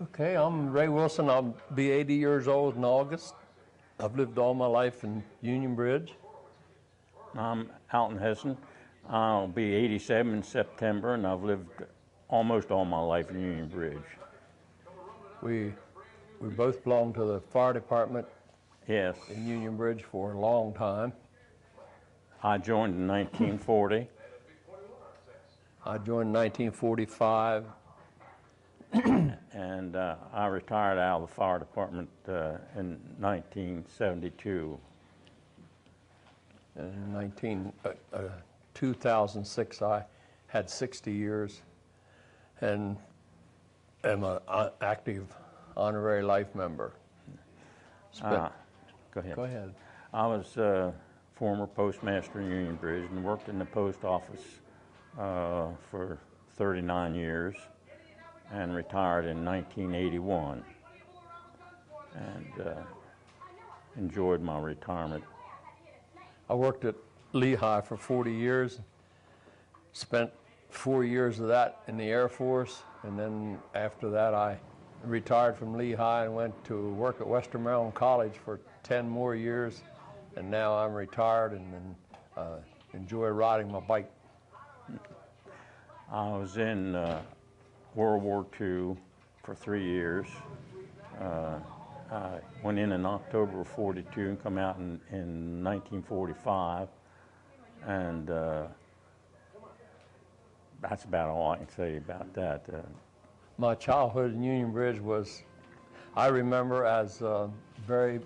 Okay, I'm Ray Wilson. I'll be 80 years old in August. I've lived all my life in Union Bridge. I'm Alton Hesson. I'll be 87 in September, and I've lived almost all my life in Union Bridge. We both belong to the fire department. Yes. In Union Bridge for a long time. I joined in 1940. I joined in 1945. And I retired out of the fire department in 1972. In 2006, I had 60 years and am an active honorary life member. Go ahead. Go ahead. I was former postmaster in Union Bridge and worked in the post office for 39 years and retired in 1981 and enjoyed my retirement. I worked at Lehigh for 40 years, spent 4 years of that in the Air Force, and then after that I retired from Lehigh and went to work at Western Maryland College for 10 more years, and now I'm retired and enjoy riding my bike. I was in World War II for 3 years. I went in October of 42 and come out in 1945, and that's about all I can say about that. My childhood in Union Bridge was, I remember, as very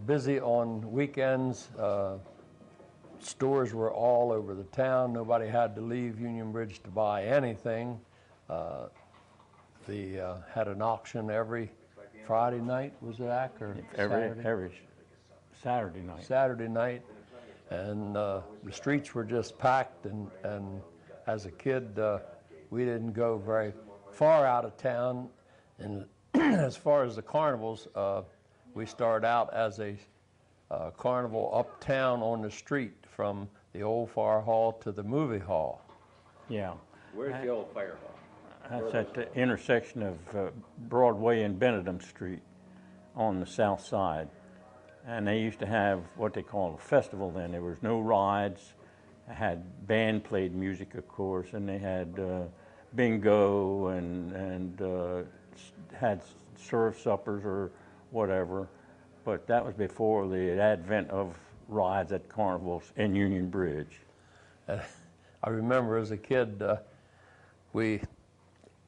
busy on weekends. Stores were all over the town. Nobody had to leave Union Bridge to buy anything. They had an auction every Friday night, was it Ack, or Saturday? Every Saturday night. Saturday night, and the streets were just packed, and as a kid, we didn't go very far out of town. And as far as the carnivals, we started out as a carnival uptown on the street from the old fire hall to the movie hall. Yeah. Where's the old fire hall? That's at the intersection of Broadway and Benedum Street on the south side. And they used to have what they called a festival then. There was no rides. They had band played music, of course, and they had bingo and had surf suppers or whatever. But that was before the advent of rides at carnivals in Union Bridge. I remember as a kid, we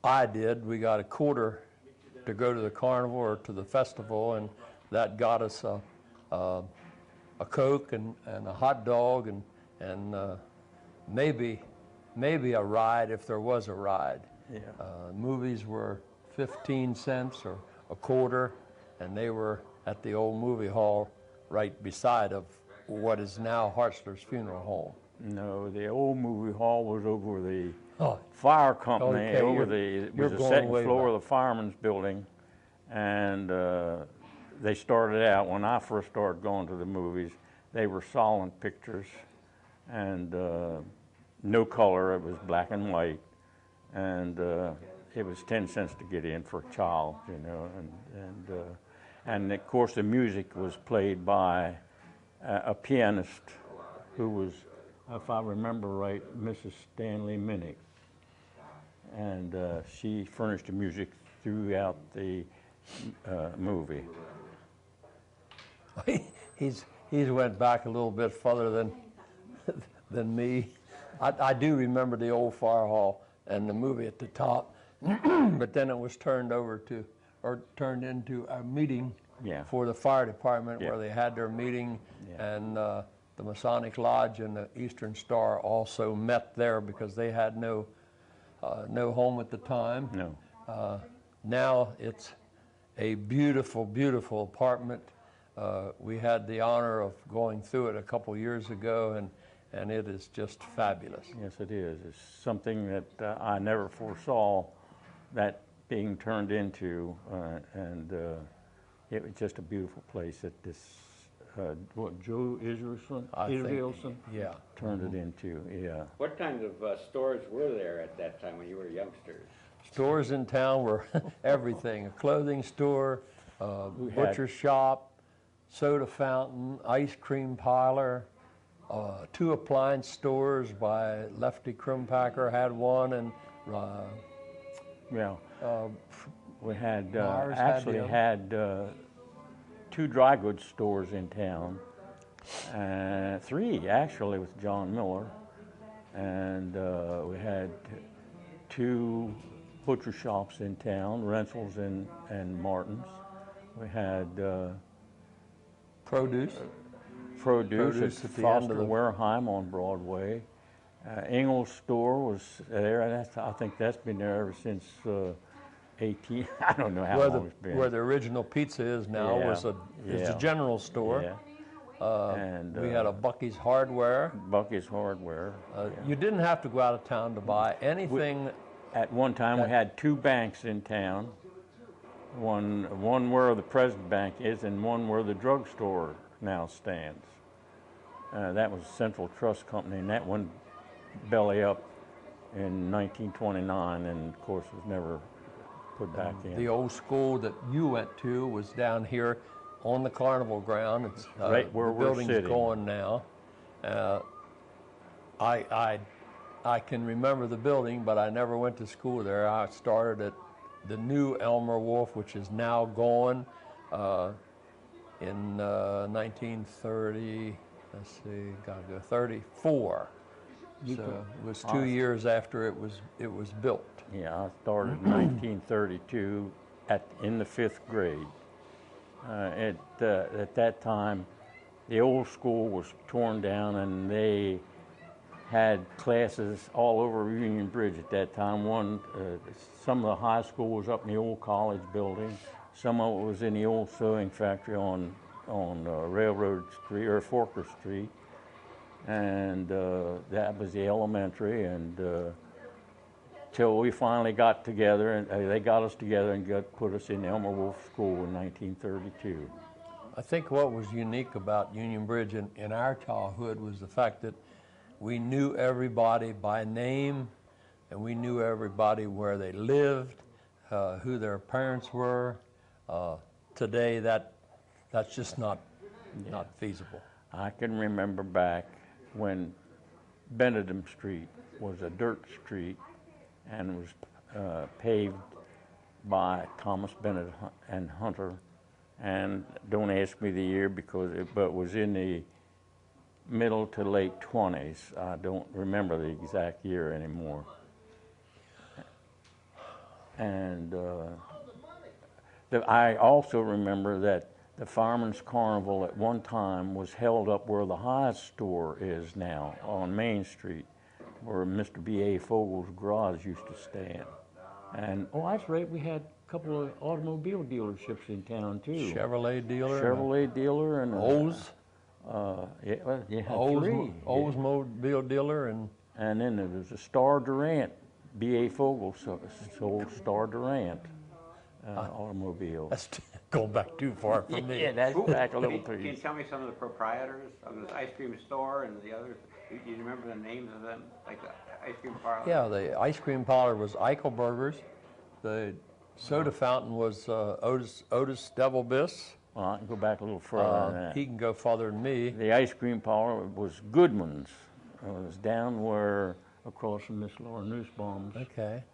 got a quarter to go to the carnival or to the festival, and that got us a Coke and a hot dog and maybe a ride if there was a ride. Yeah. Movies were 15 cents or a quarter, and they were at the old movie hall right beside of what is now Hartzler's Funeral Home. No, the old movie hall was over the fire company. Okay, it was the second floor of the fireman's building, and they started out, when I first started going to the movies, they were silent pictures and no color. It was black and white, and it was 10 cents to get in for a child, you know, and of course the music was played by a pianist who was, if I remember right, Mrs. Stanley Minnick, and she furnished the music throughout the movie. He's went back a little bit further than me. I do remember the old fire hall and the movie at the top, but then it was turned into a meeting for the fire department where they had their meeting, and the Masonic Lodge and the Eastern Star also met there because they had no home at the time. No. Now it's a beautiful, beautiful apartment. We had the honor of going through it a couple years ago, and it is just fabulous. Yes, it is. It's something that I never foresaw that being turned into, and it was just a beautiful place that this, Joe Israelson turned it into, yeah. What kinds of stores were there at that time when you were youngsters? Stores in town were everything, a clothing store, butcher shop, soda fountain, ice cream parlor, 2 appliance stores by Lefty Crimpacker had one, and we had Mars actually had 2 dry goods stores in town, 3 actually with John Miller, and we had 2 butcher shops in town, Rensel's and Martin's. We had produce produce at the Foster end of the Wareheim on Broadway. Engel's store was there. I think that's been there ever since 18. I don't know how long it's been. Where the original pizza is now is a general store. Yeah. And we had a Bucky's Hardware. Bucky's Hardware. You didn't have to go out of town to buy anything. At one time, we had 2 banks in town. One where the present bank is, and one where the drugstore now stands. That was Central Trust Company, and that went belly up in 1929, and of course was never put back in. The old school that you went to was down here on the carnival ground. It's right where the building's we're sitting. Going now. I can remember the building, but I never went to school there. I started at the new Elmer Wolf, which is now gone, in 1930. Let's see, gotta go 34. So it was 2 years after it was built. Yeah, I started in 1932 in the 5th grade. At that time, the old school was torn down, and they had classes all over Union Bridge at that time. Some of the high school was up in the old college building. Some of it was in the old sewing factory on Railroad Street or Forker Street, and that was the elementary. And till we finally got together, and they got us together and put us in Elmer Wolf School in 1932. I think what was unique about Union Bridge in our childhood was the fact that we knew everybody by name, and we knew everybody where they lived, who their parents were. Today, that's just not feasible. I can remember back when Benedum Street was a dirt street and was paved by Thomas Bennett and Hunter, and don't ask me the year but it was in the middle to late 20s. I don't remember the exact year anymore. And I also remember that the Fireman's Carnival at one time was held up where the High store is now on Main Street, where Mr. B.A. Fogel's garage used to stand. And, that's right, we had a couple of automobile dealerships in town, too. Chevrolet dealer. Chevrolet dealer and O's. Three. O's mobile dealer and then there was a Star Durant. B.A. Fogel sold Star Durant automobile. That's going back too far for me. Yeah, that's back a little Can you piece. tell me some of the proprietors of this ice cream store and the others? Do you remember the names of them, like the ice cream parlor? Yeah, the ice cream parlor was Eichelberger's. The soda fountain was Otis Devil Biss. Well, I can go back a little further than that. He can go farther than me. The ice cream parlor was Goodman's. It was down across from Miss Laura Nussbaum's. Okay.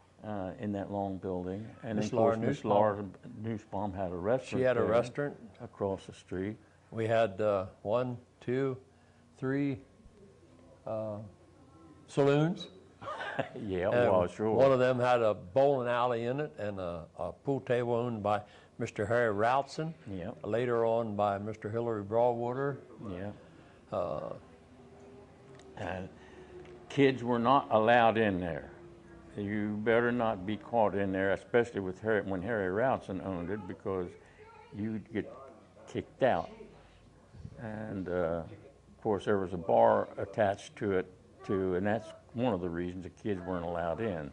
In that long building. And Miss of course, Laura Miss Laura Nussbaum had a restaurant. She had a there restaurant across the street. We had 1, 2, 3 saloons. Yeah, And well, sure. One of them had a bowling alley in it and a pool table owned by Mr. Harry Routson. Yeah. Later on by Mr. Hillary Broadwater. Yeah. And kids were not allowed in there. You better not be caught in there, especially when Harry Routson owned it, because you'd get kicked out. And of course, there was a bar attached to it too, and that's one of the reasons the kids weren't allowed in.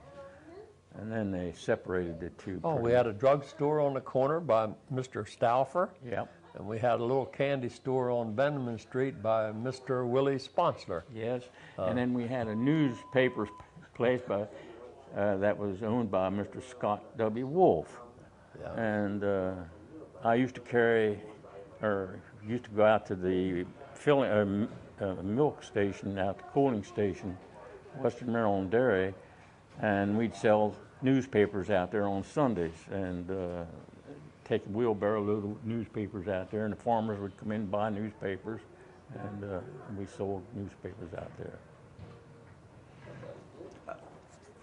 And then they separated the two. We had a drugstore on the corner by Mr. Stauffer. Yep. And we had a little candy store on Benjamin Street by Mr. Willie Sponsler. Yes. And then we had a newspaper place by that was owned by Mr. Scott W. Wolf. Yeah. And I used to used to go out to the milk station, out the cooling station, Western Maryland Dairy, and we'd sell newspapers out there on Sundays, and take a wheelbarrow load of newspapers out there, and the farmers would come in and buy newspapers, and we sold newspapers out there.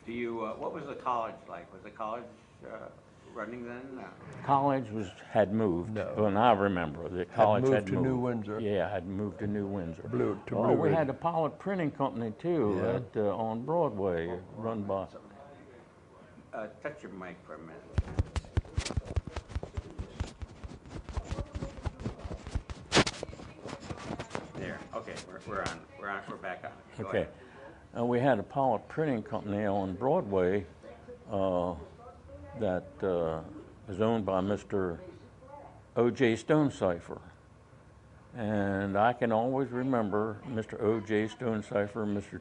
What was the college like? Was the college running then? College had moved. No. When I remember, the college moved had to moved. New Windsor. Yeah, had moved to New Windsor. Blue We Ridge. had a Pilot Printing Company too, Yeah. on Broadway, run by. Touch your mic for a minute. There. Okay, we're on. We're back on. Go Okay. ahead. We had a Pilot Printing Company on Broadway that was owned by Mr. O.J. Stonecipher. And I can always remember Mr. O.J. Stonecipher and Mr.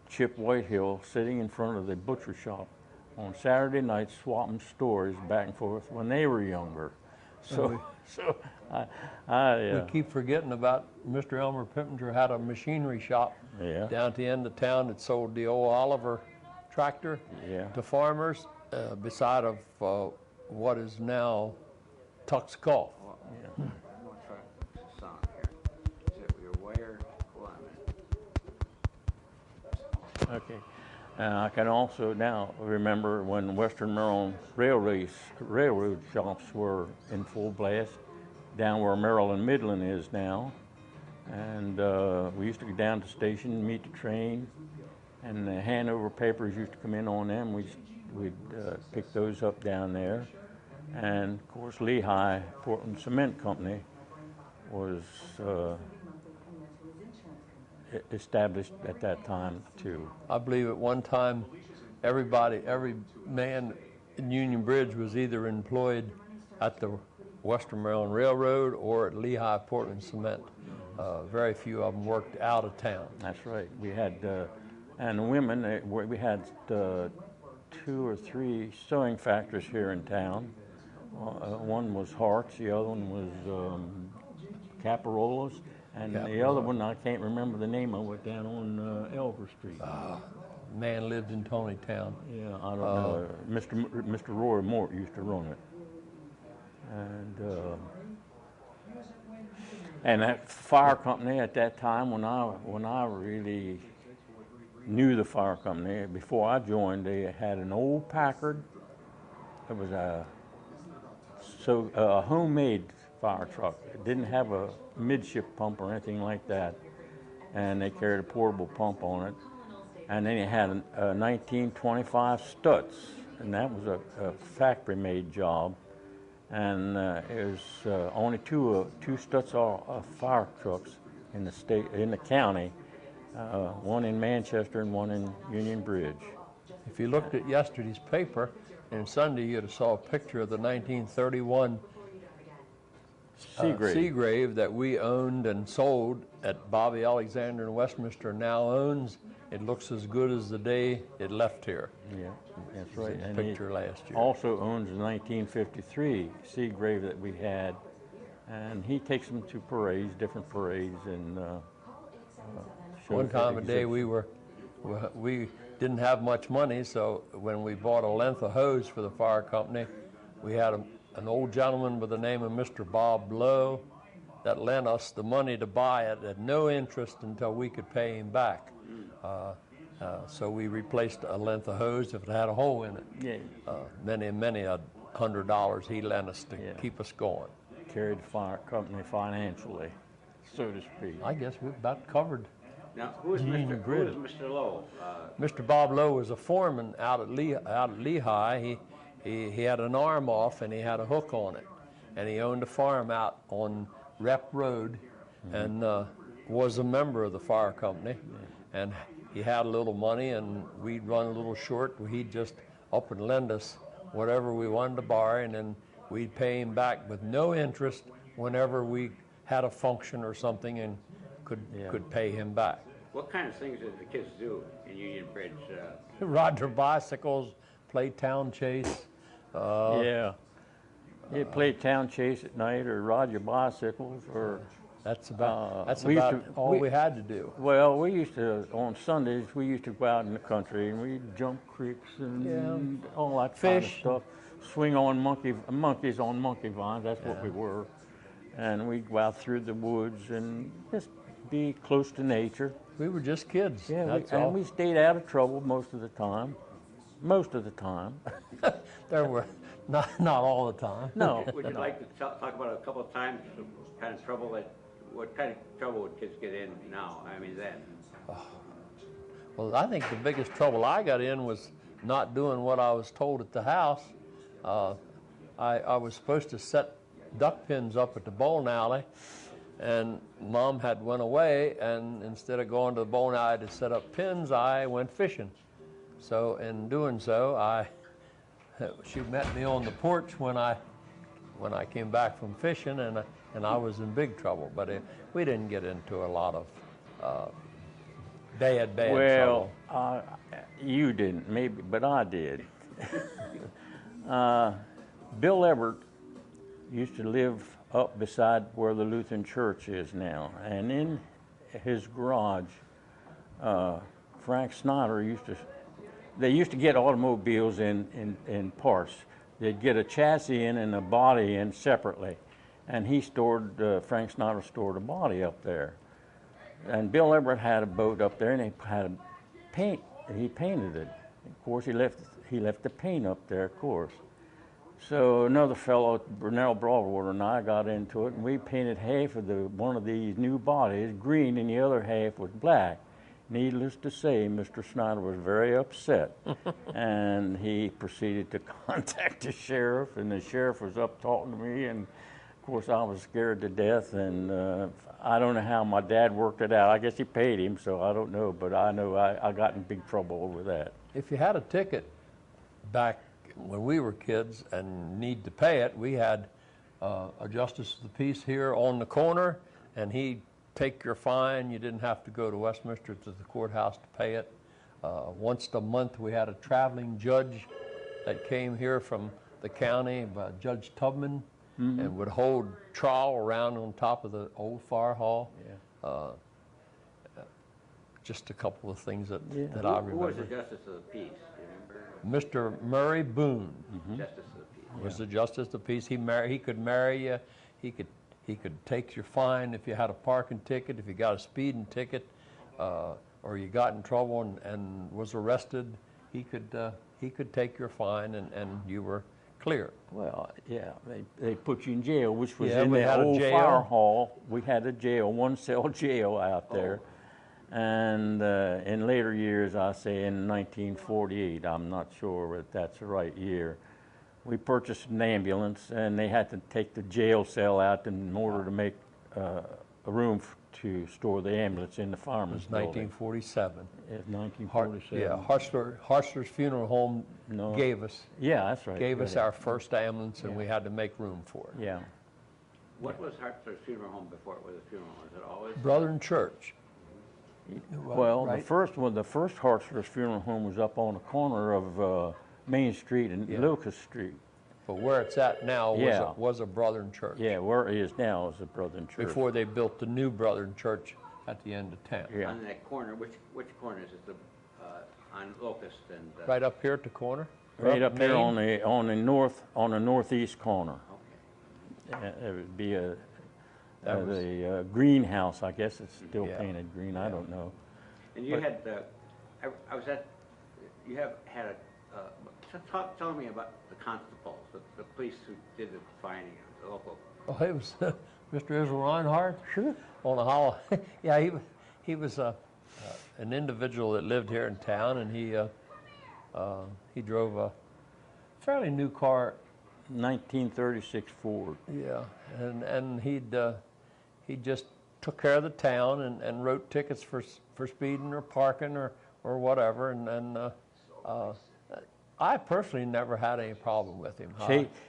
Chip Whitehill sitting in front of the butcher shop on Saturday nights swapping stories back and forth when they were younger. So We keep forgetting about Mr. Elmer Pippinger had a machinery shop down at the end of town that sold the old Oliver tractor to farmers beside of what is now Tuck's Golf. I'm going to try the sound here. Is it your wire? Hold on a minute. Okay. I can also now remember when Western Maryland railroad shops were in full blast down where Maryland Midland is now. And we used to go down to the station, meet the train, and the Hanover papers used to come in on them. We'd pick those up down there. And of course, Lehigh Portland Cement Company was established at that time too. I believe at one time, every man in Union Bridge was either employed at the Western Maryland Railroad or at Lehigh Portland Cement. Very few of them worked out of town. That's right. We had, and the women, we had 2 or 3 sewing factories here in town. One was Hart's, the other one was Caparola's, and the other one, I can't remember the name of it, down on Elver Street. Man lived in Tony Town. Yeah, I don't know. Mr. Roy Mort used to run it. And that fire company at that time, when I really knew the fire company, before I joined, they had an old Packard. It was a homemade fire truck. It didn't have a midship pump or anything like that, and they carried a portable pump on it. And then it had a 1925 Stutz, and that was a factory-made job. And it was only two Stutz fire trucks in the county, one in Manchester and one in Union Bridge. If you looked at yesterday's paper, and Sunday you'd have saw a picture of the 1931 Seagrave that we owned and sold at Bobby Alexander in Westminster now owns. It looks as good as the day it left here. Yeah, that's right. And picture last year. Also owns the 1953 Seagrave that we had, and he takes them to parades, different parades, and one time a day we didn't have much money, so when we bought a length of hose for the fire company, we had an old gentleman by the name of Mr. Bob Lowe that lent us the money to buy it at no interest until we could pay him back. So we replaced a length of hose if it had a hole in it. Yeah. Many $100 he lent us to keep us going. Carried the fire company financially, so to speak. I guess we've about covered. Now, who is Mr. Lowe? Mr. Bob Lowe was a foreman out at Lehigh. He had an arm off and he had a hook on it, and he owned a farm out on Rep Road, and was a member of the fire company. And he had a little money, and we'd run a little short. He'd just up and lend us whatever we wanted to borrow, and then we'd pay him back with no interest whenever we had a function or something and could pay him back. What kind of things did the kids do in Union Bridge? Ride their bicycles, play town chase. Yeah. You play town chase at night or ride your bicycles or... That's about all we had to do. Well, we used to, on Sundays, we used to go out in the country and we'd jump creeks and all that kind of stuff. Swing on monkeys on monkey vines, that's what we were. And we'd go out through the woods and just be close to nature. We were just kids. Yeah, and we stayed out of trouble most of the time. Most of the time. There were, not all the time. No. Would you like to talk about a couple of times the kind of trouble what kind of trouble would kids get in now? I mean, then. Well, I think the biggest trouble I got in was not doing what I was told at the house. I was supposed to set duck pins up at the bowling alley, and Mom had went away, and instead of going to the bowling alley to set up pins, I went fishing. So in doing so, she met me on the porch when I came back from fishing, and I was in big trouble. But we didn't get into a lot of bad trouble. Well, you didn't, maybe, but I did. Bill Everett used to live up beside where the Lutheran Church is now, and in his garage, Frank Snyder they used to get automobiles in parts. They'd get a chassis in and a body in separately, and Frank Snyder stored a body up there. And Bill Everett had a boat up there, and he painted it. Of course, he left the paint up there, of course. So another fellow, Brunel Broadwater, and I got into it, and we painted half of one of these new bodies green, and the other half was black. Needless to say, Mr. Snyder was very upset, and he proceeded to contact the sheriff, and the sheriff was up talking to me, and of course I was scared to death, and I don't know how my dad worked it out. I guess he paid him, so I don't know, but I know I got in big trouble over that. If you had a ticket back when we were kids and need to pay it, we had a justice of the peace here on the corner, and he'd take your fine. You didn't have to go to Westminster to the courthouse to pay it. Once a month we had a traveling judge that came here from the county, Judge Tubman, and would hold trial around on top of the old fire hall. Yeah. Just a couple of things that I remember. Who was the justice of the peace? Mr. Murray Boone Justice of the peace. was the justice of the peace. He could marry you. He could take your fine if you had a parking ticket, if you got a speeding ticket, or you got in trouble and was arrested. He could take your fine and you were clear. Well, yeah, they put you in jail, which was Yeah, in we the had a old jail. fire hall. We had a jail, one cell jail out there. And in later years, I say in 1948, I'm not sure if that's the right year, we purchased an ambulance, and they had to take the jail cell out in order to make a room to store the ambulance in the fireman's building. 1947. It's 1947. Yeah, Hartzler's Funeral Home gave us. Yeah, that's right. Gave us our first ambulance, and we had to make room for it. Yeah. What was Hartzler's Funeral Home before it was a funeral home? Was it always? Brethren Church. Well, right? the first Hartzler's Funeral Home was up on the corner of Main Street and Locust Street. But where it's at now was a Brethren Church. Yeah, where it is now is a Brethren Church. Before they built the new Brethren Church at the end of town. Yeah. On that corner, which corner is it? On Locust and. Right up here at the corner. Right up there Main. on the northeast corner. Okay. It would be the greenhouse, I guess it's still painted green. I don't know. And you had I was at. You have had tell me about the constables, the police who did the finding, the local. Oh, it was Mr. Israel Reinhardt. Sure. On a hollow. Yeah, he was an individual that lived here in town, and he drove a fairly new car. 1936 Ford. Yeah, and he just took care of the town and wrote tickets for speeding or parking or whatever, and I personally never had any problem with him.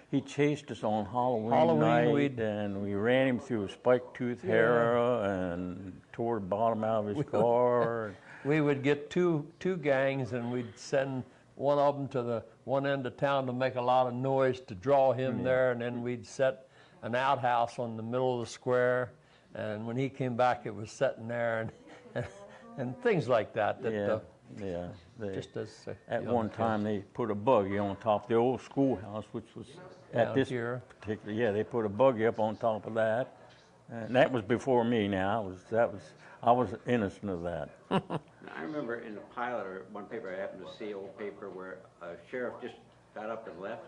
He chased us on Halloween night, and we ran him through a spike-tooth harrow and tore the bottom out of his car. We would get two gangs, and we'd send one of them to the one end of town to make a lot of noise to draw him there, and then we'd set an outhouse on the middle of the square, and when he came back, it was sitting there, and things like that. Just as at one time, they put a buggy on top of the old schoolhouse, which was at this particular. Yeah, they put a buggy up on top of that, and that was before me. Now I was innocent of that. I remember in the pilot or one paper, I happened to see an old paper where a sheriff just got up and left.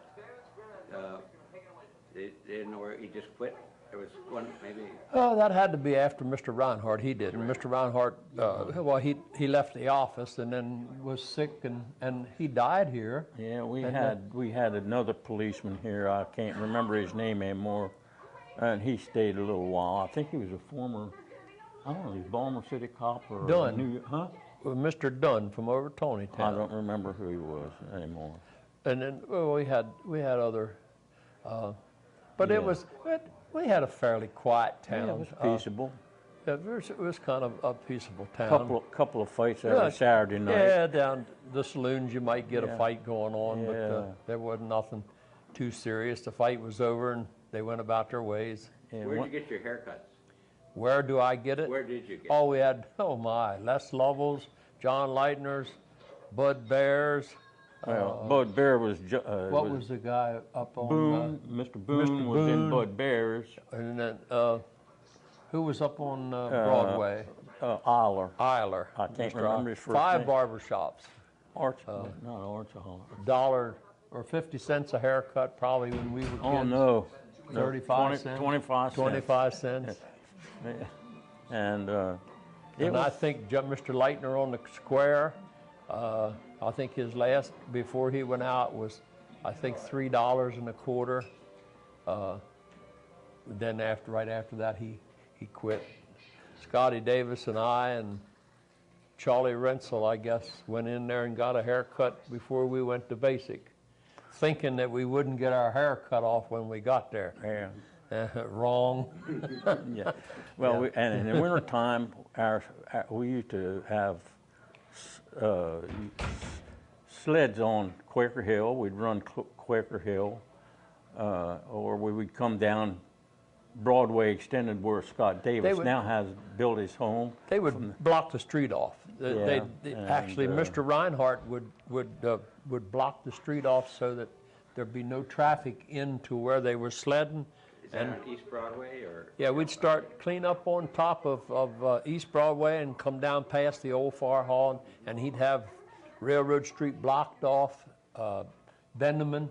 They didn't know where he just quit. There was one, maybe. Oh, that had to be after Mr. Reinhardt. He did. And Mr. Reinhardt, well, he left the office and then was sick, and he died here. Yeah, we had another policeman here. I can't remember his name anymore, and he stayed a little while. I think he was a former, I don't know, he's Baltimore City cop or Dunn. New York, huh? Mr. Dunn from over Tonytown. I don't remember who he was anymore. And then we had other, but we had a fairly quiet town. Yeah, it was peaceable. It was kind of a peaceable town. Couple of fights every Saturday night. Yeah, down the saloons you might get a fight going on, but there wasn't nothing too serious. The fight was over and they went about their ways. Where did you get your haircuts? Where do I get it? Where did you get it? Oh, we had, Les Lovell's, John Leitner's, Bud Bear's. Well, Bud Bear was. What was the guy up on? Boone. Mr. Boone was in Bud Bear's. And then who was up on Broadway? Eiler. I can't remember his first Five name. barbershops. Not Arch. $1 or 50 cents a haircut, probably when we were kids. Oh no. 35 cents. 25 cents. 25 cents. Yeah. And I think Mr. Leitner on the square. I think his last before he went out was, I think $3.25. Then right after that he quit. Scotty Davis and I and Charlie Rensel, I guess, went in there and got a haircut before we went to basic, thinking that we wouldn't get our hair cut off when we got there. Yeah. Wrong. Yeah. Well, and in the wintertime, we used to have sleds on Quaker Hill. We'd run Quaker Hill, or we would come down Broadway Extended where Scott Davis now has built his home. They would block the street off. Actually, Mr. Reinhardt would block the street off so that there'd be no traffic into where they were sledding. Is that on East Broadway or? Yeah, we'd start clean up on top of East Broadway and come down past the old fire hall, and he'd have Railroad Street blocked off, Bendeman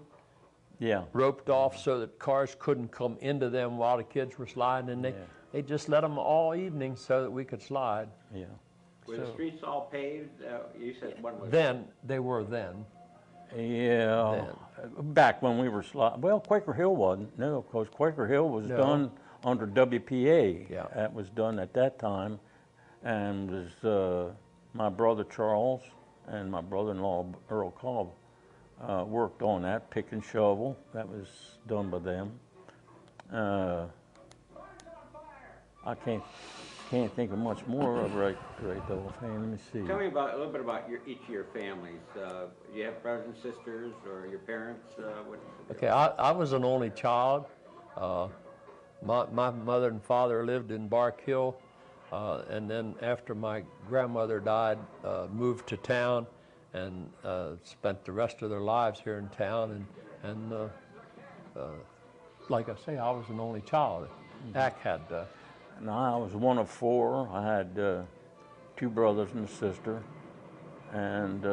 roped off so that cars couldn't come into them while the kids were sliding, and they just let them all evening so that we could slide. Yeah. Were the streets all paved? You said one was. They were then. Yeah, back when we were well, Quaker Hill wasn't. No, because Quaker Hill was done under WPA. Yeah. That was done at that time, and was my brother Charles and my brother-in-law Earl Cobb worked on that, pick and shovel. That was done by them. I can't think of much more of right though. Hey, let me see. Tell me a little bit about each of your families. Do you have brothers and sisters, or your parents? Okay, I was an only child. My mother and father lived in Bark Hill, and then after my grandmother died, moved to town and spent the rest of their lives here in town. And like I say, I was an only child. Ack had. No, I was one of four. I had 2 brothers and a sister, and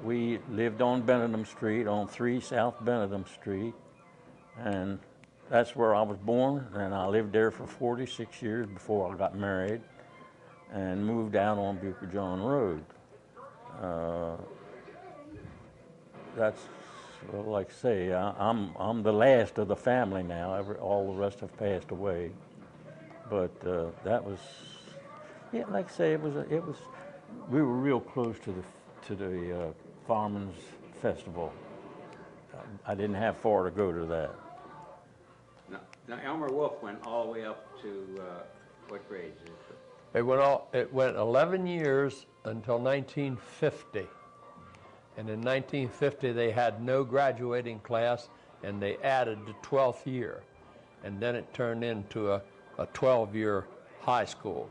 we lived on Benedum Street, on 3 South Benedum Street, and that's where I was born, and I lived there for 46 years before I got married and moved out on Bucher John Road. That's, well, like I say, I'm the last of the family now. All the rest have passed away. But that was, like I say, it was. We were real close to the Fireman's Festival. I didn't have far to go to that. Now Elmer Wolf went all the way up to what grades? It went 11 years until 1950. And in 1950, they had no graduating class, and they added the 12th year. And then it turned into a 12-year high school.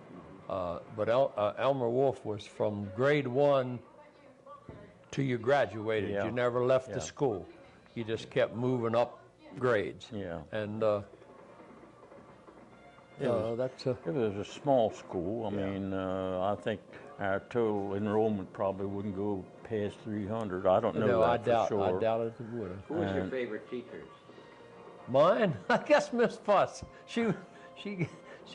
But Elmer Wolf was from grade 1 till you graduated. Yeah. You never left Yeah. the school. You just kept moving up grades. Yeah. And It was a small school. I mean, I think our total enrollment probably wouldn't go past 300. I don't know that for sure. I doubt it would. Who was your favorite teachers? Mine, I guess Miss Fuss. She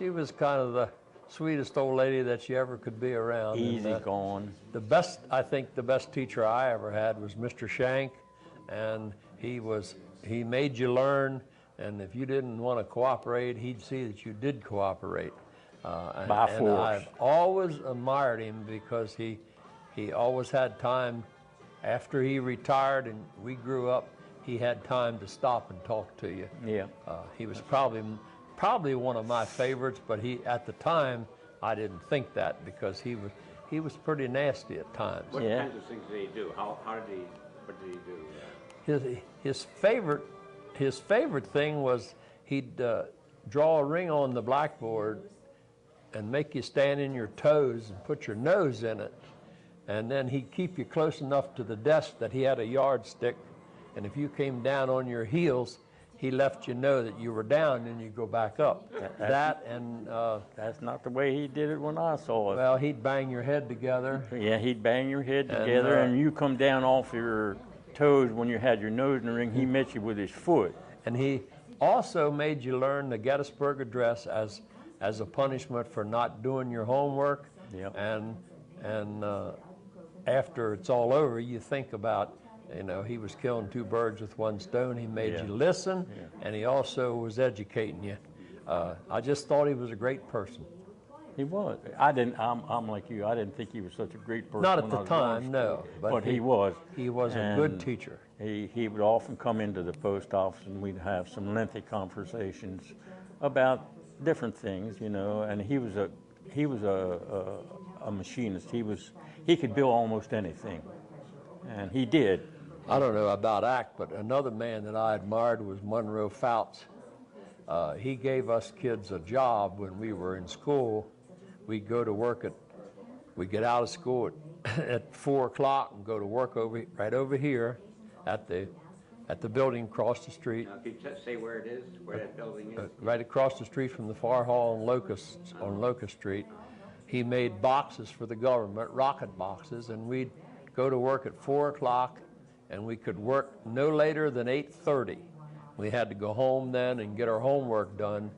was kind of the sweetest old lady that you ever could be around. Easy going. I think the best teacher I ever had was Mr. Shank, and he made you learn. And if you didn't want to cooperate, he'd see that you did cooperate. By force. And I've always admired him because he always had time. After he retired and we grew up, he had time to stop and talk to you. Yeah. He was probably one of my favorites, but at the time I didn't think that because he was pretty nasty at times. What kinds of things did he do? What did he do? His favorite thing was he'd draw a ring on the blackboard and make you stand in your toes and put your nose in it. And then he'd keep you close enough to the desk that he had a yardstick. And if you came down on your heels, he left you know that you were down and you go back up. That's not the way he did it when I saw it. Well, he'd bang your head together. Yeah, he'd bang your head together and you come down off your toes when you had your nose in the ring. He met you with his foot. And he also made you learn the Gettysburg Address as a punishment for not doing your homework. Yep. And after it's all over, you think about, he was killing two birds with one stone. He made you listen, and he also was educating you. I just thought he was a great person. He was. I'm like you. I didn't think he was such a great person. Not at the time, no. But he was. He was a good teacher. He would often come into the post office, and we'd have some lengthy conversations about different things, And he was a machinist. He could build almost anything, and he did. I don't know about Act, but another man that I admired was Monroe Fouts. He gave us kids a job when we were in school. We'd go to work we'd get out of school at 4 o'clock and go to work right over here at the building across the street. Now, can you say where it is, where that building is? Right across the street from the Fire Hall on Locust Street. He made boxes for the government, rocket boxes, and we'd go to work at 4 o'clock, and we could work no later than 8:30. We had to go home then and get our homework done.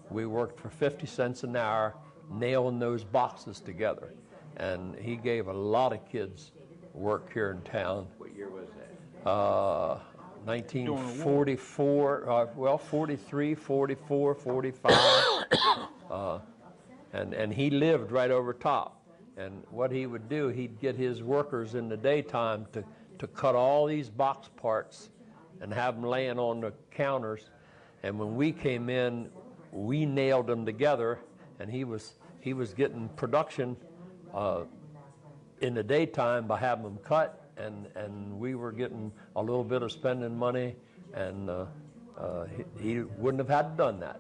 We worked for 50 cents an hour, nailing those boxes together. And he gave a lot of kids work here in town. What year was that? 1944, 43, 44, 45. And he lived right over top. And what he would do, he'd get his workers in the daytime to cut all these box parts and have them laying on the counters. And when we came in, we nailed them together, and he was getting production in the daytime by having them cut, and we were getting a little bit of spending money, and he wouldn't have had done that,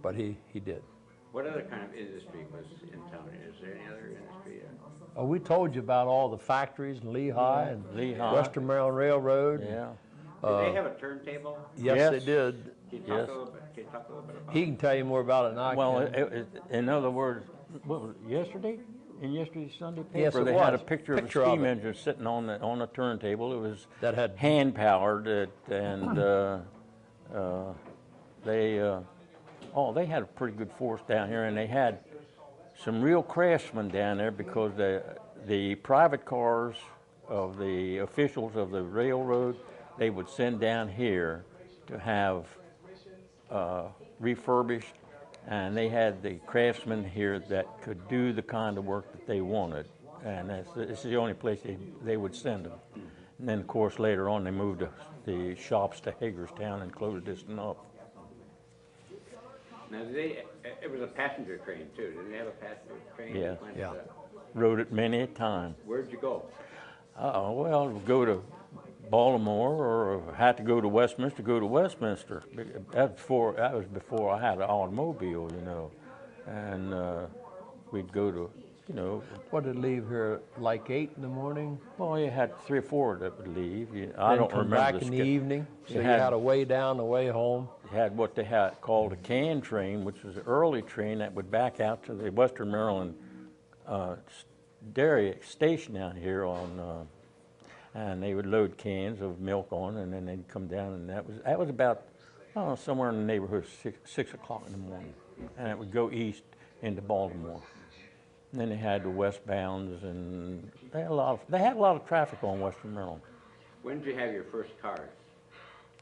but he did. What other kind of industry was in town? Is there any other industry? Oh, we told you about all the factories in Lehigh and Western Maryland Railroad. Yeah. Did they have a turntable? Yes, they did. Can you talk a little bit about He can tell you more about it than I Well, can. in other words, what was it, yesterday? In yesterday's Sunday paper, Yes, it they had a was. picture of a Picture of steam it. engine sitting on a turntable. It was That had hand powered, and they had a pretty good force down here, and they had some real craftsmen down there because the private cars of the officials of the railroad, they would send down here to have refurbished, and they had the craftsmen here that could do the kind of work that they wanted. and this is the only place they would send them. And then, of course, later on they moved the shops to Hagerstown and closed this one up. Now, it was a passenger train too. Didn't they have a passenger train? Yeah. Yeah. Rode it many a time. Where'd you go? Well, go to Baltimore, or had to go to Westminster. Go to Westminster. That was before I had an automobile, you know, and we'd go to, you know. What did leave here, like 8 in the morning? Well, you had 3 or 4 that would leave. I Then don't come remember back in the evening, so you had a way down, a way home. You had what they had called a can train, which was an early train that would back out to the Western Maryland dairy station down here on, and they would load cans of milk on, and then they'd come down, and that was about, I don't know, somewhere in the neighborhood of 6 o'clock in the morning, and it would go east into Baltimore. And then they had the westbounds, and they had a lot of traffic on Western Maryland. When did you have your first car?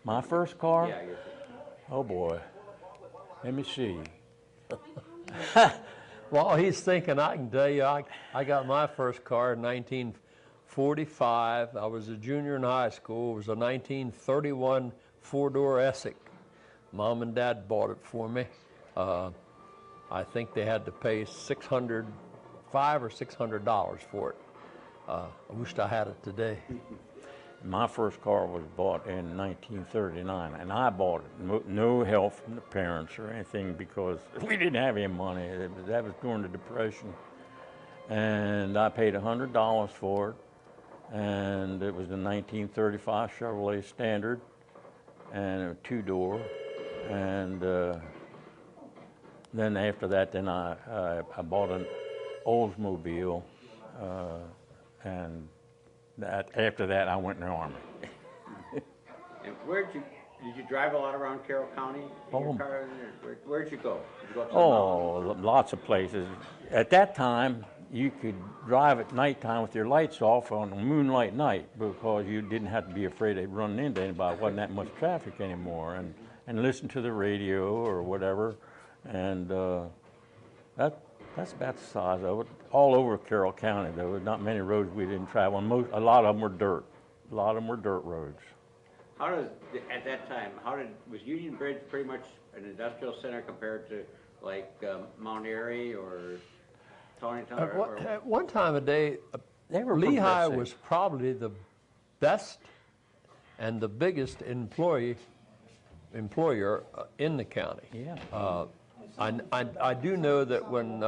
My first car? Yeah, your first. Oh boy, let me see. While he's thinking, I can tell you, I got my first car in 1945. I was a junior in high school. It was a 1931 4-door Essex. Mom and Dad bought it for me. I think they had to pay $500 or $600 for it. I wished I had it today. My first car was bought in 1939, and I bought it. No help from the parents or anything, because we didn't have any money. That was during the Depression. And I paid $100 for it, and it was the 1935 Chevrolet Standard, and a 2-door. And then after that, I bought an Oldsmobile, and after that, I went in the Army. And did you drive a lot around Carroll County in your car? Where'd you go? Did you go to Lots of places. At that time, you could drive at nighttime with your lights off on a moonlight night, because you didn't have to be afraid of running into anybody. There wasn't that much traffic anymore, and listen to the radio or whatever, and that's about the size of it. All over Carroll County, there were not many roads we didn't travel. A lot of them were dirt. A lot of them were dirt roads. At that time, was Union Bridge pretty much an industrial center compared to like Mount Airy or Torrington? At one time of day, They were Lehigh progressive. was probably the best and the biggest employer in the county. Yeah. I do know that when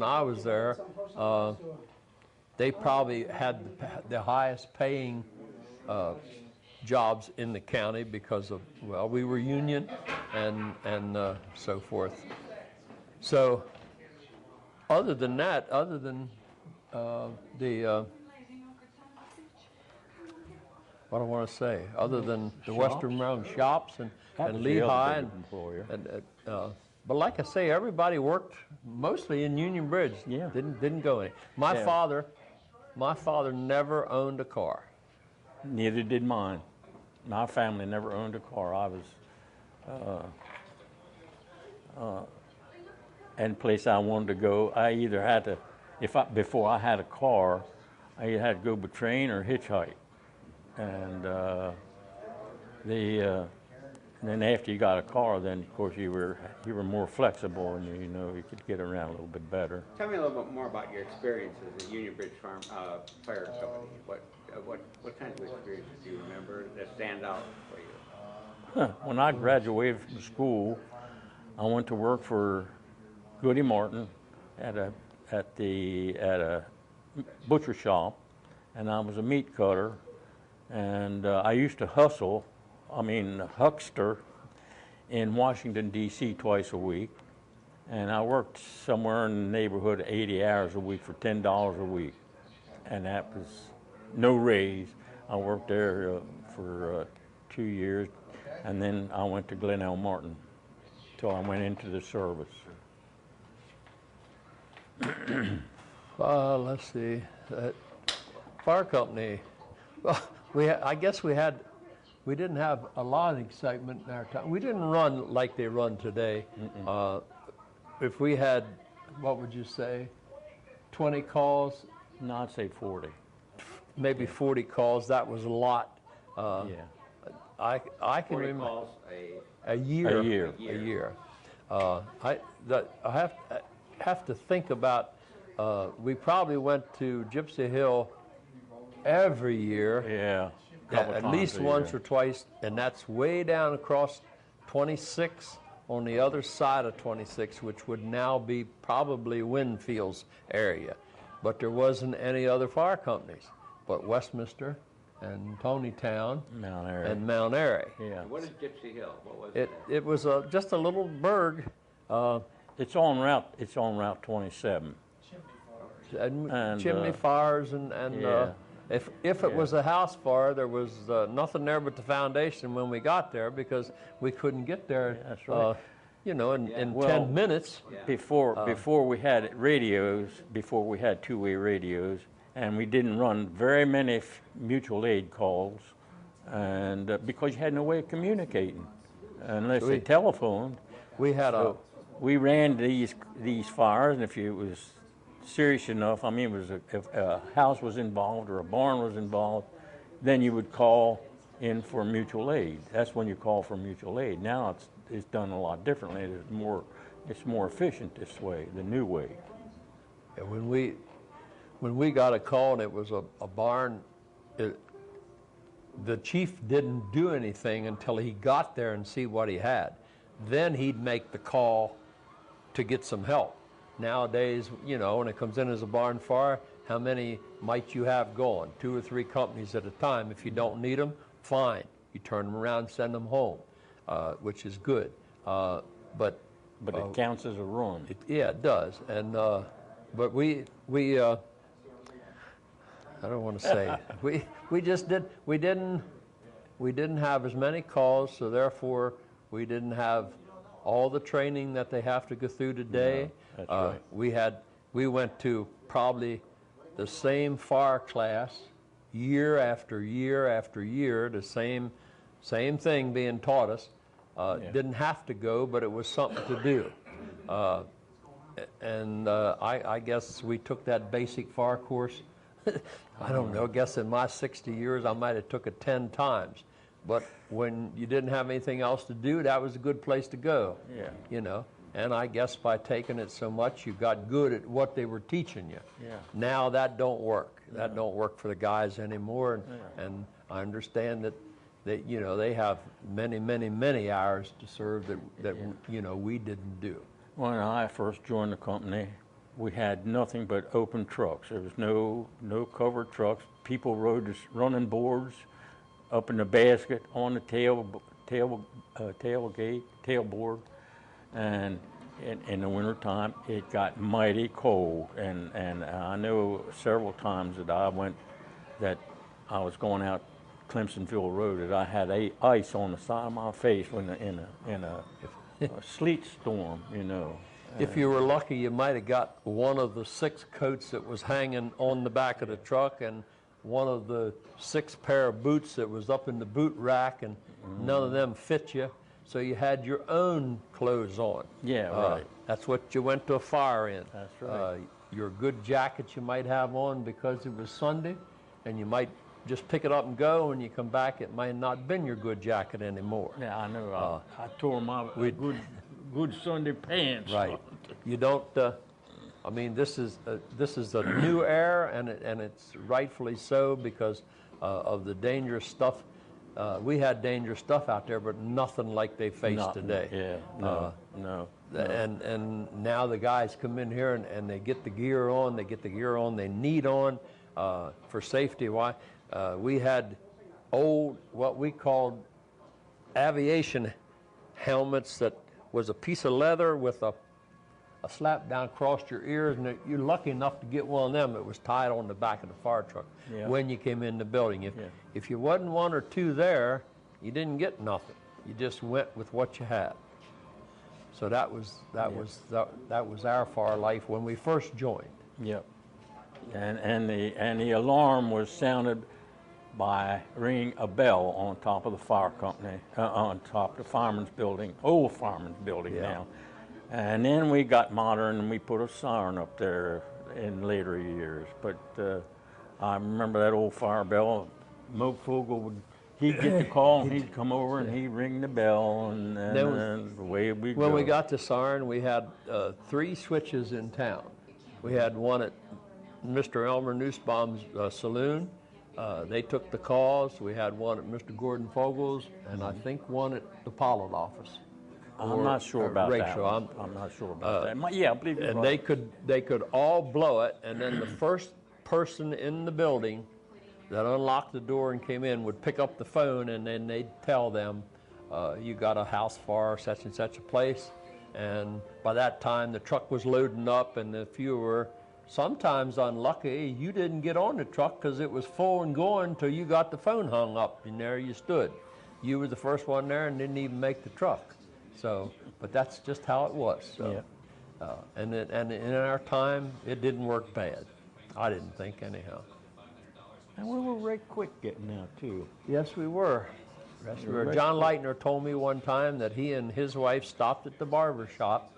I was there, they probably had the highest paying jobs in the county because of, well, we were union and so forth. So other than that, other than what I want to say, other than the Western Maryland shops and Lehigh and but like I say, everybody worked mostly in Union Bridge. Yeah. Didn't go any. My father never owned a car. Neither did mine. My family never owned a car. I was, any place I wanted to go, I either had to, before I had a car, I either had to go by train or hitchhike. And then after you got a car, then of course you were more flexible, and you could get around a little bit better. Tell me a little bit more about your experiences at Union Bridge Fire Company. What kinds of experiences do you remember that stand out for you? When I graduated from school, I went to work for Goody Martin at a butcher shop, and I was a meat cutter, and I used to huckster in Washington, D.C. twice a week, and I worked somewhere in the neighborhood of 80 hours a week for $10 a week, and that was no raise. I worked there for 2 years, and then I went to Glen L. Martin till I went into the service. Let's see, fire company. Well, we didn't have a lot of excitement in our time. We didn't run like they run today. If we had, what would you say, 20 calls, No, I'd say 40. maybe 40 calls. That was a lot. Yeah. I can 40 remember calls a year. A year. A year. I have to think about. We probably went to Gypsy Hill every year. Yeah. At least once or twice, and that's way down across 26 on the other side of 26, which would now be probably Winfield's area. But there wasn't any other fire companies but Westminster and Tonytown Mount Airy. and Mount Airy. Yeah. What is Gypsy Hill? What was It was just a little burg. It's on Route 27. And chimney fires and yeah. If it was a house fire, there was nothing there but the foundation when we got there, because we couldn't get there. Yeah, that's right. In Well, 10 minutes. Before we had radios, before we had two-way radios, and we didn't run very many mutual aid calls, and because you had no way of communicating unless they telephoned. We had We ran these fires, and if it was serious enough, I mean, if a house was involved or a barn was involved, then you would call in for mutual aid. That's when you call for mutual aid. Now it's done a lot differently. It's more efficient this way, the new way. Yeah, when we got a call and it was a barn, the chief didn't do anything until he got there and see what he had. Then he'd make the call to get some help. Nowadays, when it comes in as a barn fire, how many might you have going? 2 or 3 companies at a time. If you don't need them, fine. You turn them around, send them home, which is good. But it counts as a run. It does. And but we I don't want to say we just didn't have as many calls, so therefore we didn't have all the training that they have to go through today. No, that's right. We went to probably the same fire class year after year after year, the same thing being taught us. Didn't have to go, but it was something to do. I guess we took that basic fire course. I don't know, I guess in my 60 years I might have took it 10 times. But when you didn't have anything else to do, that was a good place to go. Yeah. And I guess by taking it so much, you got good at what they were teaching you. Yeah. Now that don't work. That don't work for the guys anymore. And I understand that they have many hours to serve that we didn't do. When I first joined the company, we had nothing but open trucks. There was no covered trucks. People rode just running boards up in the basket on the tailboard, and in the wintertime it got mighty cold, and I know several times that I was going out Clemsonville Road that I had ice on the side of my face in a sleet storm, If you were lucky, you might have got one of the 6 coats that was hanging on the back of the truck, and one of the 6 pair of boots that was up in the boot rack, and none of them fit you, so you had your own clothes on. Yeah, right. That's what you went to a fire in. That's right. Your good jacket you might have on because it was Sunday, and you might just pick it up and go. When you come back, it might not been your good jacket anymore. Yeah, I know. I tore my good Sunday pants. Right. You don't. This is a new era, and it's rightfully so because of the dangerous stuff. We had dangerous stuff out there, but nothing like they face today. Yeah. No. And now the guys come in here and they get the gear on. They get the gear on they need on for safety. Why? We had old what we called aviation helmets that was a piece of leather with a slap down across your ears, and you're lucky enough to get one of them. It was tied on the back of the fire truck when you came in the building. If you wasn't 1 or 2 there, you didn't get nothing. You just went with what you had. So that was our fire life when we first joined. Yep. And the alarm was sounded by ringing a bell on top of the fire company, on top of the fireman's building, old fireman's building now. And then we got modern and we put a siren up there in later years. But I remember that old fire bell. Mo Fogel he'd get the call, and he'd come over and he'd ring the bell, and the way we'd go. When we got to siren, we had 3 switches in town. We had one at Mr. Elmer Nussbaum's saloon. They took the calls. We had one at Mr. Gordon Fogel's, and I think one at the Pollard office. I'm not sure about that. Rachel. I'm not sure about that. Yeah, I believe you're And right. they could all blow it, and then the first person in the building that unlocked the door and came in would pick up the phone, and then they'd tell them, you got a house fire, such and such a place. And by that time, the truck was loading up, and if you were sometimes unlucky, you didn't get on the truck because it was full and going till you got the phone hung up, and there you stood. You were the first one there and didn't even make the truck. So, but that's just how it was. So, Yeah. And in our time, it didn't work bad. I didn't think anyhow. And we were right quick getting out, too. Yes, we were. Yes, we were. John Leitner told me one time that he and his wife stopped at the barber shop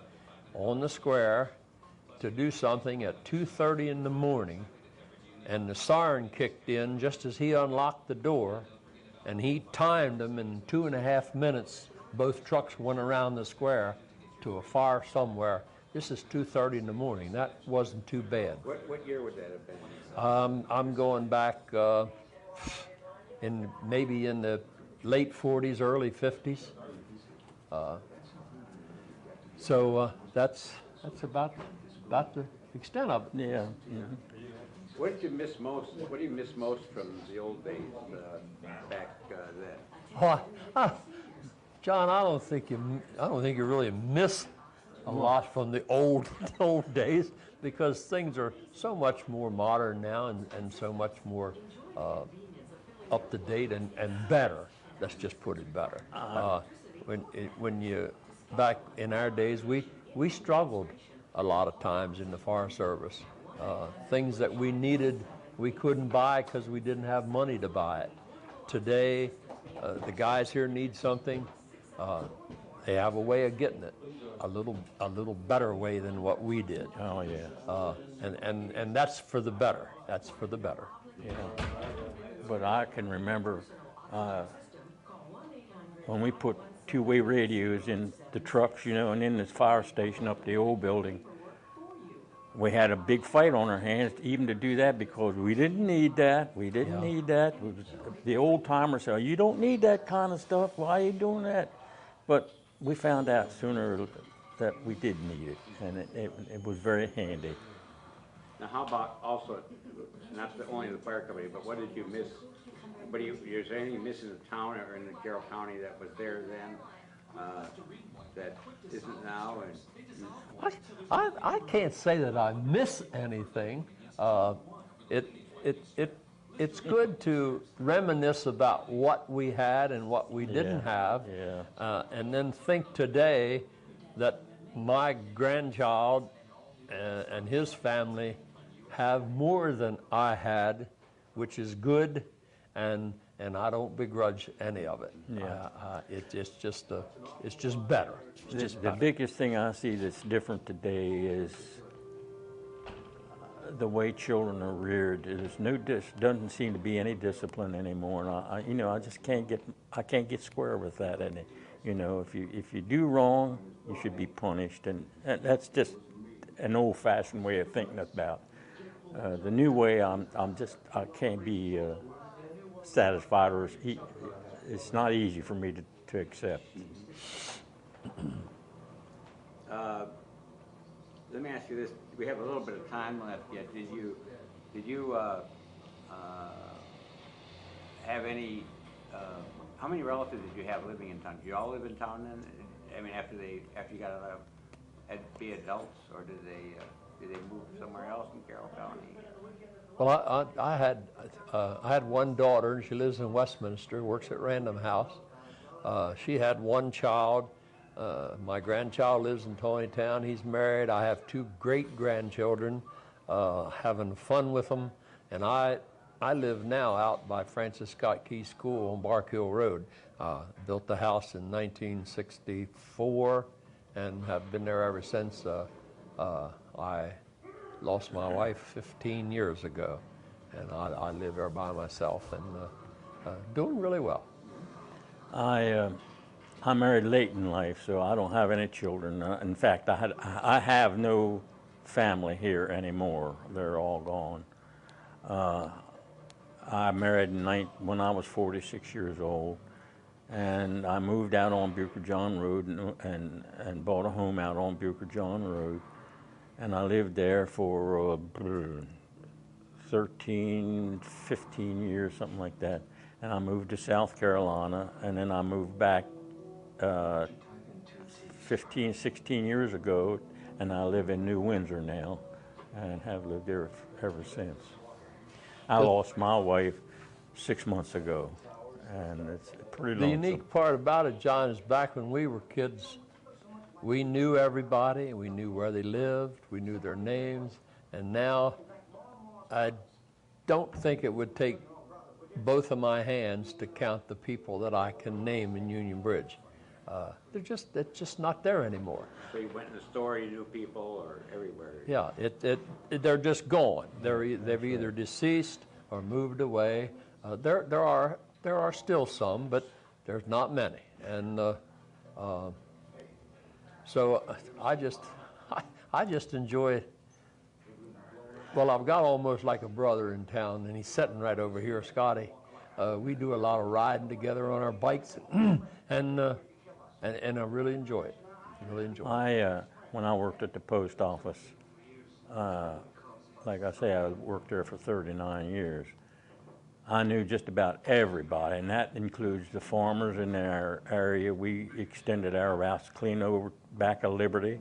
on the square to do something at 2:30 in the morning, and the siren kicked in just as he unlocked the door, and he timed them in 2.5 minutes. Both trucks went around the square to a fire somewhere. This is 2:30 in the morning. That wasn't too bad. What year would that have been? I'm going back maybe in the late 40s, early 50s. So that's about the extent of it. Yeah. What did you miss most? What do you miss most from the old days back then? Oh, John, I don't think you really miss a lot from the old days, because things are so much more modern now and so much more up to date and better. Let's just put it better. Back in our days, we struggled a lot of times in the fire service. Things that we needed, we couldn't buy because we didn't have money to buy it. Today, the guys here need something. They have a way of getting it, a little better way than what we did. Oh, yeah. And that's for the better. That's for the better. Yeah. But I can remember when we put two-way radios in the trucks, and in this fire station up the old building, we had a big fight on our hands even to do that, because we didn't need that. We didn't need that. The old timers said, you don't need that kind of stuff. Why are you doing that? But we found out sooner that we did need it, and it was very handy. Now, how about also, not only the fire company, but what did you miss? Is there anything you miss in the town or in the Carroll County that was there then that isn't now? I can't say that I miss anything. It's good to reminisce about what we had and what we didn't have, and then think today that my grandchild and his family have more than I had, which is good, and I don't begrudge any of it. It's just better. It's just the better. biggest thing I see that's different today is the way children are reared. Doesn't seem to be any discipline anymore, and I just can't get square with that. And if you do wrong, you should be punished, and that's just an old-fashioned way of thinking about. The new way, I can't be satisfied, or it's not easy for me to accept. Let me ask you this: we have a little bit of time left yet. Did you have any? How many relatives did you have living in town? Did you all live in town then? I mean, after you got out of, had to be adults, or did they move somewhere else in Carroll County? Well, I had one daughter, and she lives in Westminster, works at Random House. She had one child. My grandchild lives in Tonytown. He's married. I have 2 great-grandchildren, having fun with them. And I live now out by Francis Scott Key School on Bark Hill Road. Built the house in 1964 and have been there ever since. I lost my wife 15 years ago, and I live there by myself and doing really well. I married late in life, so I don't have any children. In fact, I have no family here anymore. They're all gone. I married when I was 46 years old, and I moved out on Bucher John Road and bought a home out on Bucher John Road, and I lived there for 13, 15 years, something like that. And I moved to South Carolina, and then I moved back 15, 16 years ago, and I live in New Windsor now, and have lived there ever since. I lost my wife 6 months ago, and it's pretty lonesome. The unique part about it, John, is back when we were kids, we knew everybody, we knew where they lived, we knew their names, and now I don't think it would take both of my hands to count the people that I can name in Union Bridge. They're just not there anymore. So you went in the store, you knew people, or everywhere? Yeah, they're just gone. They've either deceased or moved away. There are still some, but there's not many. And so I just enjoy. Well, I've got almost like a brother in town, and he's sitting right over here, Scotty. We do a lot of riding together on our bikes, and I really enjoy it. Really enjoy it. When I worked at the post office, like I say, I worked there for 39 years. I knew just about everybody, and that includes the farmers in our area. We extended our routes clean over back of Liberty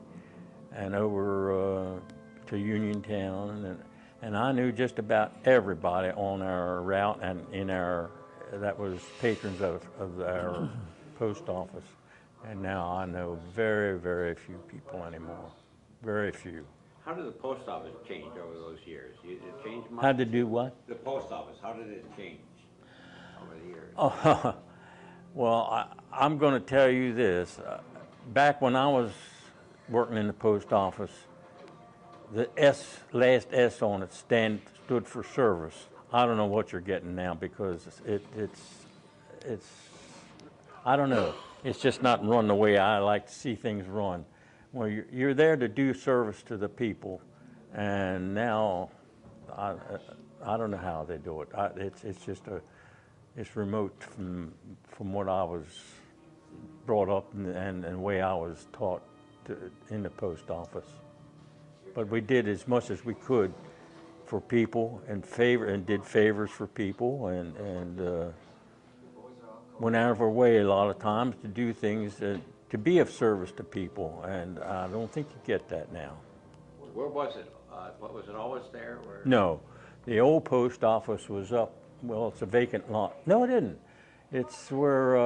and over to Uniontown, and I knew just about everybody on our route and that was patrons of our post office. And now I know very, very few people anymore. Very few. How did the post office change over those years? Did it change much? How to do what? The post office, how did it change over the years? Oh, well, I'm going to tell you this. Back when I was working in the post office, the last S on it stood for service. I don't know what you're getting now because it's I don't know. It's just not run the way I like to see things run. Well, you're there to do service to the people, and now I don't know how they do it. It's remote from what I was brought up and the way I was taught in the post office. But we did as much as we could for people and did favors for people and went out of our way a lot of times to do things to be of service to people, and I don't think you get that now. Where was it? Was it always there? Or? No, the old post office was up. Well, it's a vacant lot. No, it isn't. It's where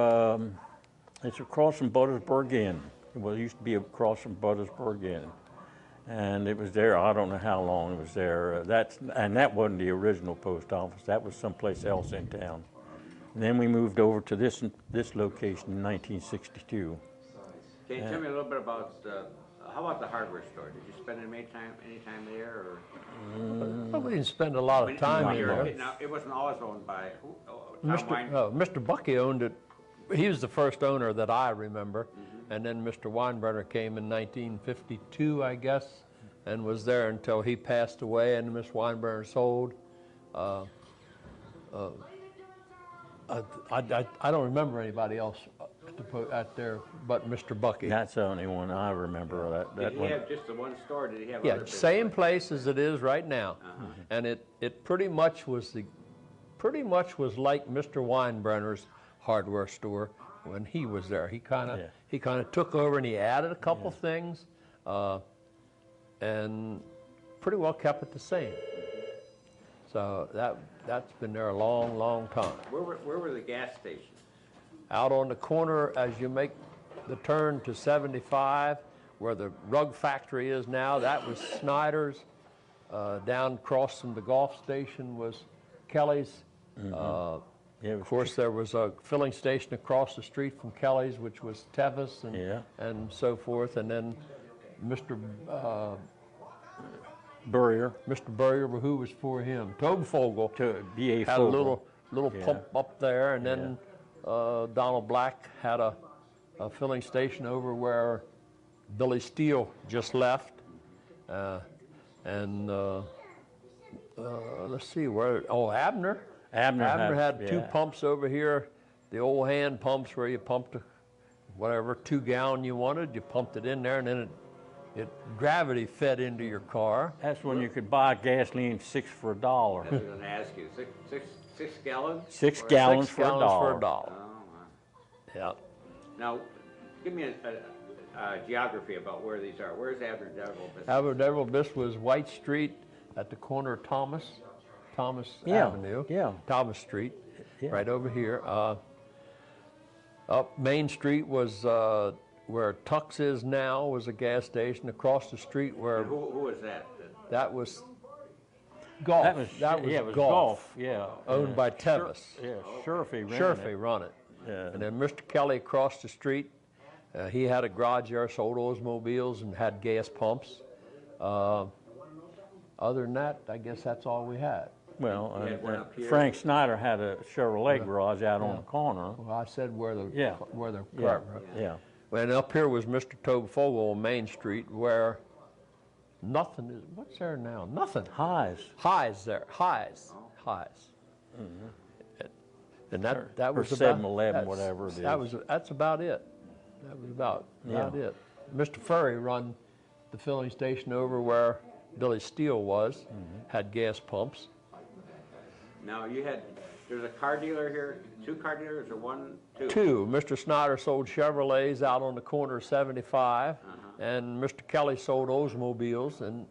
it's across from Buttersburg Inn. Well, it used to be across from Buttersburg Inn, and it was there. I don't know how long it was there. That wasn't the original post office. That was someplace else in town. And then we moved over to this location in 1962. Can you tell me a little bit about how about the hardware store? Did you spend any time there, or? Well, we didn't spend a lot of time in there. Now, it wasn't always owned by Mr. Bucky owned it. He was the first owner that I remember, and then Mr. Weinbrenner came in 1952, I guess, and was there until he passed away, and Miss Weinbrenner sold. I don't remember anybody else out there but Mr. Bucky. That's the only one I remember. Did he have just the one store? Did he have? Yeah, same place as it is right now, and it pretty much was like Mr. Weinbrenner's hardware store when he was there. He kind of took over and he added a couple things, and pretty well kept it the same. So that's been there a long, long time. Where were the gas stations? Out on the corner as you make the turn to 75, where the rug factory is now, that was Snyder's. Down across from the Gulf station was Kelly's. Of course, there was a filling station across the street from Kelly's, which was Tevis and so forth. And then Mr. Burrier. Mr. Burrier, who was for him? Tobefogel To B.A. had Fogel. a little Yeah. pump up there, and then Donald Black had a filling station over where Billy Steele just left, and let's see where. Oh, Abner. Abner had two yeah. pumps over here, the old hand pumps where you pumped whatever 2 gallon you wanted. You pumped it in there, and then it gravity fed into your car. That's when you could buy gasoline 6 for $1. That's what I was going to ask you. Six gallons? 6 gallons for $1. $1. Oh, wow. Yeah. Now, give me a geography about where these are. Where's Abner Devil? Abner Bis was White Street at the corner of Thomas Yeah, Avenue. yeah. Thomas Street, Yeah. right over here. Up Main Street was where Tux is now, was a gas station. Across the street where Who was that? that was golf. That was, yeah, it was golf. golf. Yeah. Owned by Tevis. Yeah, Shurfy ran Shurfy it. run it. Yeah. And then Mr. Kelly across the street, he had a garage there, sold Oldsmobiles and had gas pumps. Other than that, I guess that's all we had. Well, You had one up here. Frank Snyder had a Chevrolet garage out on the corner. Well, I said where the Yeah. car. Yeah. And up here was Mr. Tobefogel on Main Street, where nothing is. What's there now? Nothing. Highs there. Highs. And that Or was 7-Eleven, about, whatever it that's about it. That was about it. Mr. Furry run the filling station over where Billy Steele was, had gas pumps. Now, there's a car dealer here, 2 car dealers or 1, 2? 2. Mr. Snyder sold Chevrolets out on the corner of 75, and Mr. Kelly sold Oldsmobiles, and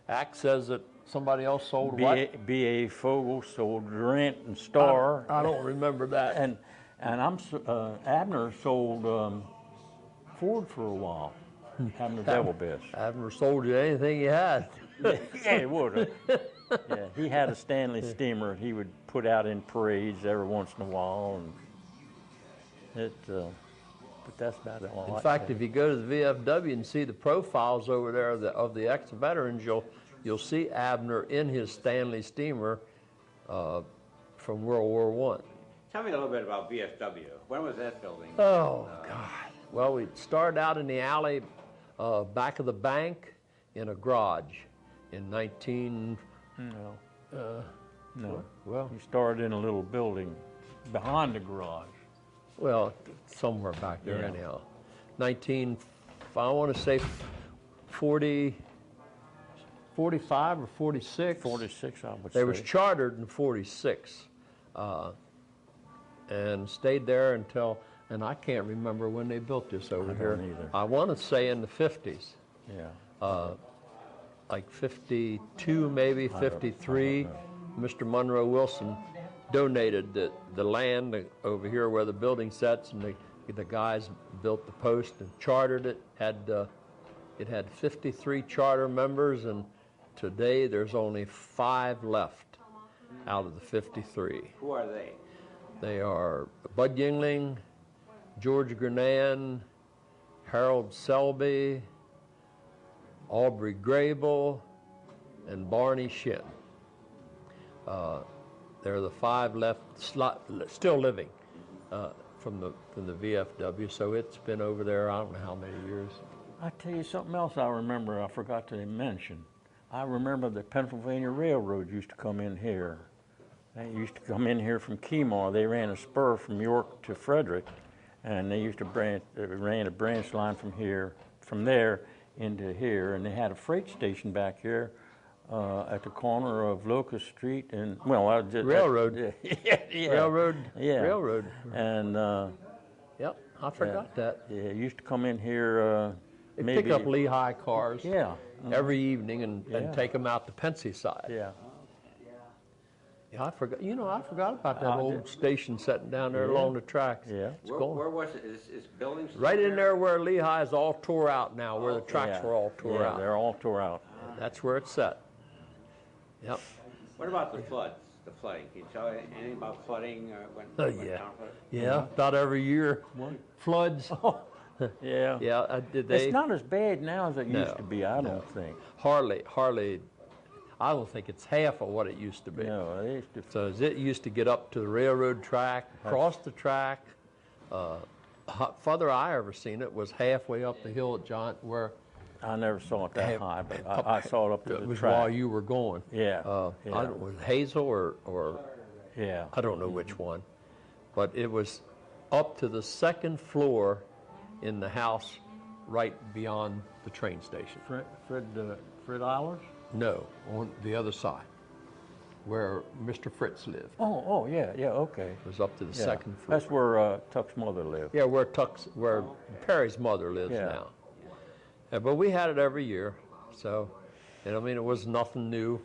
Act says that somebody else sold what? B.A. Fogel sold Rent and Star. I don't remember that. And Abner sold Ford for a while. Abner Devil Best. Abner sold you anything he had. Yeah, he would. Yeah, he had a Stanley steamer he would put out in parades every once in a while, and but that's about all. In fact, if you go to the VFW and see the profiles over there of the ex-veterans, you'll see Abner in his Stanley steamer from World War I. Tell me a little bit about VFW. When was that building? Oh, God. Well, we started out in the alley back of the bank in a garage in 19... No. Well, He started in a little building behind the garage. well, somewhere back there Yeah. anyhow. I want to say 40, 45 or 46. 46, I would say. They was chartered in 46 and stayed there until, and I can't remember when they built this over here. don't either. I want to say in the 50s, Yeah. like 52 maybe, 53. Mr. Monroe Wilson donated the land over here where the building sits, and the guys built the post and chartered it. It had 53 charter members, and today there's only 5 left out of the 53. Who are they? They are Bud Yingling, George Gernan, Harold Selby, Aubrey Grable, and Barney Shin. They're the 5 left still living from the VFW, so it's been over there I don't know how many years. I tell you something else I remember I forgot to mention. I remember the Pennsylvania Railroad used to come in here. They used to come in here from Keymar. They ran a spur from York to Frederick, and they used to ran a branch line from there into here, and they had a freight station back here at the corner of Locust Street and Railroad. Yeah. Railroad. Yeah. Railroad. And Yep, I forgot that. yeah, used to come in here. They maybe, pick up Lehigh cars Yeah. every evening and Yeah. take them out to Pensy side. Yeah. Yeah, I forgot. I forgot about that I old did. station sitting down there Yeah. along the tracks. Yeah. It's Where gone. was it? Is buildings still Right in there where Lehigh's all tore out now, where the tracks Yeah. were all tore Yeah, out. they're all tore out. That's where it's set. Yep. What about the floods? The flooding? Can you tell anything about flooding? When Yeah. town flooded? Yeah, about every year. Floods. Yeah. Yeah, did they? It's not as bad now as it No, used to be, I no. don't think. Hardly I don't think it's half of what it used to be. No, it used to. So it used to get up to the railroad track, cross the track. Further I ever seen it was halfway up the hill at John, where I never saw it that high, but I saw it up to it the was track. while you were going. Yeah, I don't, was it Hazel or yeah. I don't know which one, but it was up to the second floor in the house right beyond the train station. Fred Eilers? No, on the other side, where Mr. Fritz lived. Oh, yeah, okay. It was up to the Yeah. second floor. That's where Tuck's mother lived. Yeah, where Perry's mother lives Yeah. now. Yeah, but we had it every year, so, and I mean, it was nothing new.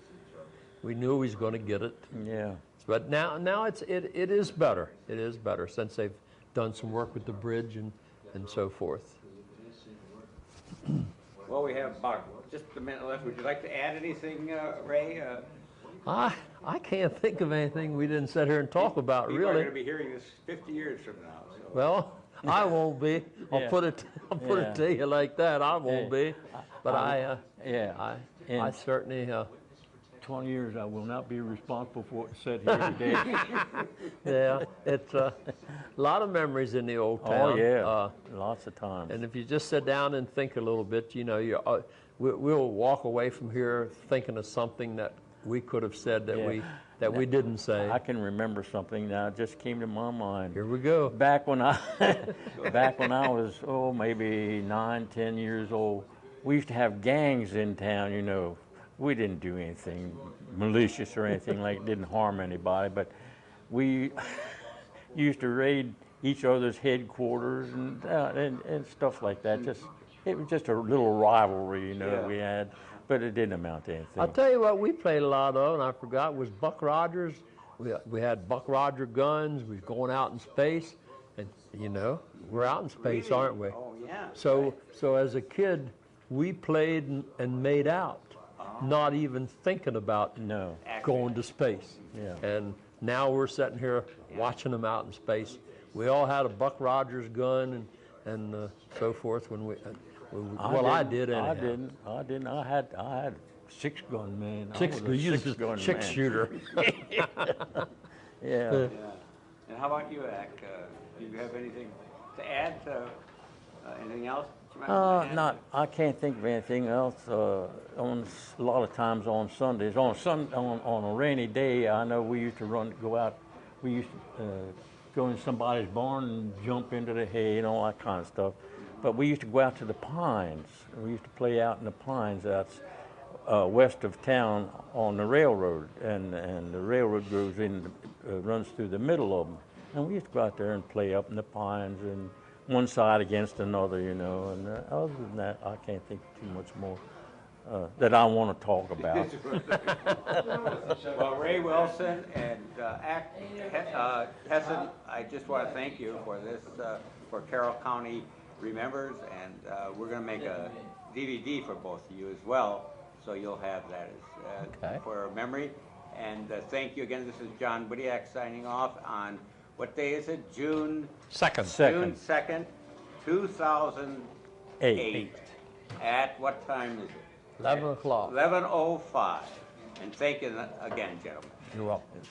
We knew he was going to get it. Yeah. But now it is better. It is better since they've done some work with the bridge and so forth. Well, we have about just a minute left. Would you like to add anything, Ray? I can't think of anything we didn't sit here and talk about, People are really. going to be hearing this 50 years from now. So. Well, I won't be. I'll Yeah. put it to you like that. I won't be. But I certainly. 20 years, I will not be responsible for what's said here today. Yeah, it's a lot of memories in the old town. Oh, yeah, lots of times. And if you just sit down and think a little bit, you know, we'll walk away from here thinking of something that we could have said that we didn't say. I can remember something now. It just came to my mind. Here we go. Back when I was, maybe 9, 10 years old, we used to have gangs in town, you know. We didn't do anything malicious or anything like didn't harm anybody, but we used to raid each other's headquarters and stuff like that. It was just a little rivalry, you know, we had, but it didn't amount to anything. I'll tell you what we played a lot of, and I forgot, was Buck Rogers. We had Buck Roger guns. We was going out in space, and you know, we're out in space, aren't we? Oh, yeah. So as a kid, we played and made out. Not even thinking about going to space. Yeah. And now we're sitting here watching them out in space. We all had a Buck Rogers gun and so forth when I did anyhow. Oh, I didn't. I had 6-gun, man. Six-gun shooter. Yeah. And how about you, Ak? Do you have anything to add to anything else? I can't think of anything else. On a lot of times on Sundays, on a rainy day, I know we used to go out. We used to go in somebody's barn and jump into the hay and all that kind of stuff. But we used to go out to the pines. We used to play out in the pines that's west of town on the railroad, and the railroad goes in, runs through the middle of them. And we used to go out there and play up in the pines and one side against another, you know, and other than that, I can't think too much more that I want to talk about. Well, Ray Wilson and Hesson, I just want to thank you for this, for Carroll County Remembers, and we're going to make a DVD for both of you as well, so you'll have that as, for memory. And thank you again. This is John Budiak signing off on, what day is it? June 2nd. June 2nd, 2008. At what time is it? 11 o'clock. 11:05. And thank you again, gentlemen. You're welcome.